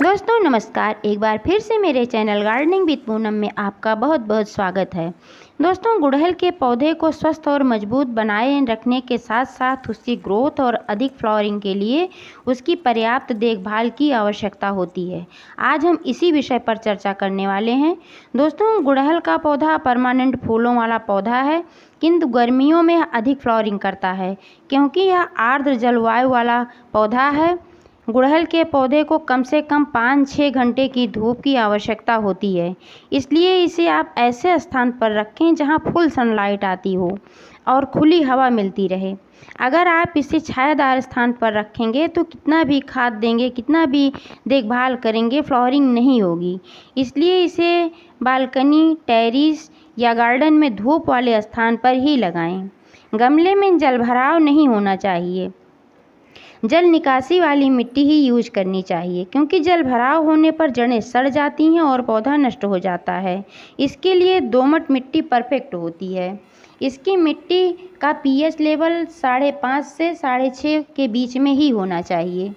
दोस्तों नमस्कार, एक बार फिर से मेरे चैनल गार्डनिंग विद पूनम में आपका बहुत बहुत स्वागत है। दोस्तों, गुड़हल के पौधे को स्वस्थ और मजबूत बनाए रखने के साथ साथ उसकी ग्रोथ और अधिक फ्लावरिंग के लिए उसकी पर्याप्त देखभाल की आवश्यकता होती है। आज हम इसी विषय पर चर्चा करने वाले हैं। दोस्तों, गुड़हल का पौधा परमानेंट फूलों वाला पौधा है, किंतु गर्मियों में अधिक फ्लावरिंग करता है क्योंकि यह आर्द्र जलवायु वाला पौधा है। गुड़हल के पौधे को कम से कम 5-6 घंटे की धूप की आवश्यकता होती है, इसलिए इसे आप ऐसे स्थान पर रखें जहां फुल सनलाइट आती हो और खुली हवा मिलती रहे। अगर आप इसे छायादार स्थान पर रखेंगे तो कितना भी खाद देंगे, कितना भी देखभाल करेंगे, फ्लावरिंग नहीं होगी। इसलिए इसे बालकनी, टेरेस या गार्डन में धूप वाले स्थान पर ही लगाएं। गमले में जलभराव नहीं होना चाहिए। जल निकासी वाली मिट्टी ही यूज करनी चाहिए क्योंकि जल भराव होने पर जड़ें सड़ जाती हैं और पौधा नष्ट हो जाता है। इसके लिए दोमट मिट्टी परफेक्ट होती है। इसकी मिट्टी का पीएच लेवल 5.5 से 6.5 के बीच में ही होना चाहिए।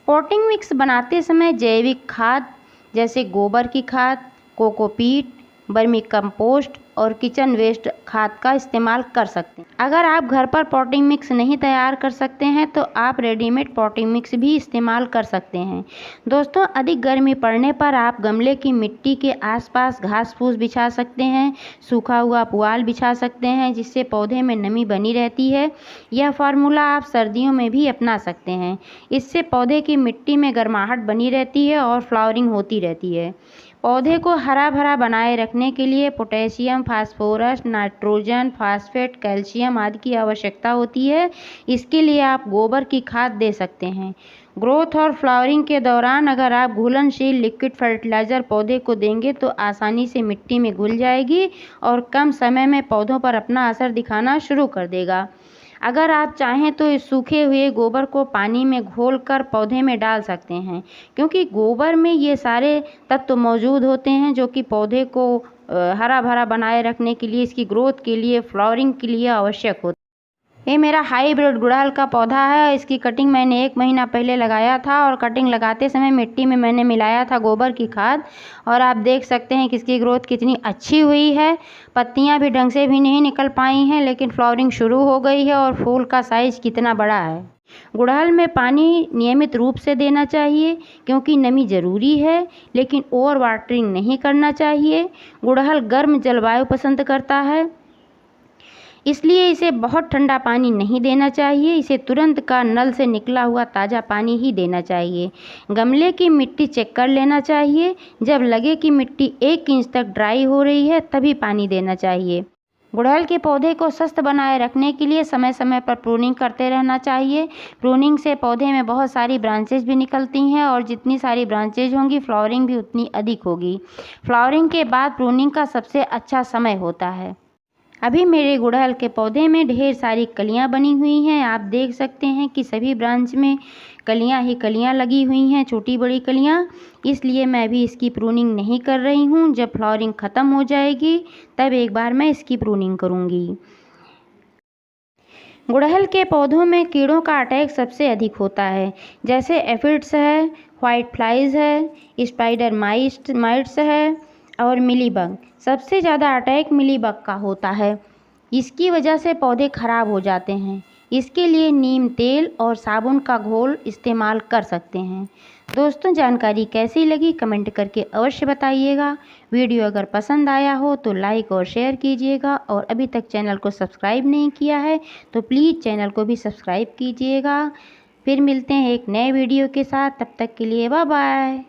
पॉटिंग मिक्स बनाते समय जैविक खाद जैसे गोबर की खाद, कोकोपीट, वर्मी कंपोस्ट और किचन वेस्ट खाद का इस्तेमाल कर सकते हैं। अगर आप घर पर पॉटिंग मिक्स नहीं तैयार कर सकते हैं तो आप रेडीमेड पॉटिंग मिक्स भी इस्तेमाल कर सकते हैं। दोस्तों, अधिक गर्मी पड़ने पर आप गमले की मिट्टी के आसपास घास फूस बिछा सकते हैं, सूखा हुआ पुआल बिछा सकते हैं जिससे पौधे में नमी बनी रहती है। यह फार्मूला आप सर्दियों में भी अपना सकते हैं। इससे पौधे की मिट्टी में गर्माहट बनी रहती है और फ्लावरिंग होती रहती है। पौधे को हरा भरा बनाए रखने के लिए potassium, phosphorus, nitrogen, phosphate, calcium आदि की आवश्यकता होती है। इसके लिए आप गोबर की खाद दे सकते हैं। ग्रोथ और फ्लावरिंग के दौरान अगर आप घुलनशील लिक्विड फर्टिलाइज़र पौधे को देंगे तो आसानी से मिट्टी में घुल जाएगी और कम समय में पौधों पर अपना असर दिखाना शुरू कर देगा। अगर आप चाहें तो इस सूखे हुए गोबर को पानी में घोलकर पौधे में डाल सकते हैं क्योंकि गोबर में ये सारे तत्व मौजूद होते हैं जो कि पौधे को हरा भरा बनाए रखने के लिए, इसकी ग्रोथ के लिए, फ्लावरिंग के लिए आवश्यक होता है। ये मेरा हाइब्रिड गुड़हल का पौधा है। इसकी कटिंग मैंने 1 महीना पहले लगाया था और कटिंग लगाते समय मिट्टी में मैंने मिलाया था गोबर की खाद और आप देख सकते हैं कि इसकी ग्रोथ कितनी अच्छी हुई है। पत्तियां भी ढंग से भी नहीं निकल पाई हैं लेकिन फ्लावरिंग शुरू हो गई है और फूल का साइज कितना बड़ा है। गुड़हल में पानी नियमित रूप से देना चाहिए क्योंकि नमी ज़रूरी है, लेकिन ओवर वाटरिंग नहीं करना चाहिए। गुड़हल गर्म जलवायु पसंद करता है, इसलिए इसे बहुत ठंडा पानी नहीं देना चाहिए। इसे तुरंत का नल से निकला हुआ ताज़ा पानी ही देना चाहिए। गमले की मिट्टी चेक कर लेना चाहिए। जब लगे कि मिट्टी 1 इंच तक ड्राई हो रही है तभी पानी देना चाहिए। गुड़हल के पौधे को स्वस्थ बनाए रखने के लिए समय समय पर प्रूनिंग करते रहना चाहिए। प्रूनिंग से पौधे में बहुत सारी ब्रांचेज भी निकलती हैं और जितनी सारी ब्रांचेज होंगी फ्लावरिंग भी उतनी अधिक होगी। फ्लावरिंग के बाद प्रूनिंग का सबसे अच्छा समय होता है। अभी मेरे गुड़हल के पौधे में ढेर सारी कलियां बनी हुई हैं। आप देख सकते हैं कि सभी ब्रांच में कलियां ही कलियां लगी हुई हैं, छोटी बड़ी कलियां। इसलिए मैं अभी इसकी प्रूनिंग नहीं कर रही हूं। जब फ्लावरिंग ख़त्म हो जाएगी तब एक बार मैं इसकी प्रूनिंग करूंगी। गुड़हल के पौधों में कीड़ों का अटैक सबसे अधिक होता है, जैसे एफिड्स है, व्हाइट फ्लाइज है, स्पाइडर माइट्स है और मिलीबग। सबसे ज़्यादा अटैक मिलीबग का होता है। इसकी वजह से पौधे खराब हो जाते हैं। इसके लिए नीम तेल और साबुन का घोल इस्तेमाल कर सकते हैं। दोस्तों, जानकारी कैसी लगी कमेंट करके अवश्य बताइएगा। वीडियो अगर पसंद आया हो तो लाइक और शेयर कीजिएगा और अभी तक चैनल को सब्सक्राइब नहीं किया है तो प्लीज़ चैनल को भी सब्सक्राइब कीजिएगा। फिर मिलते हैं एक नए वीडियो के साथ, तब तक के लिए बाय बाय।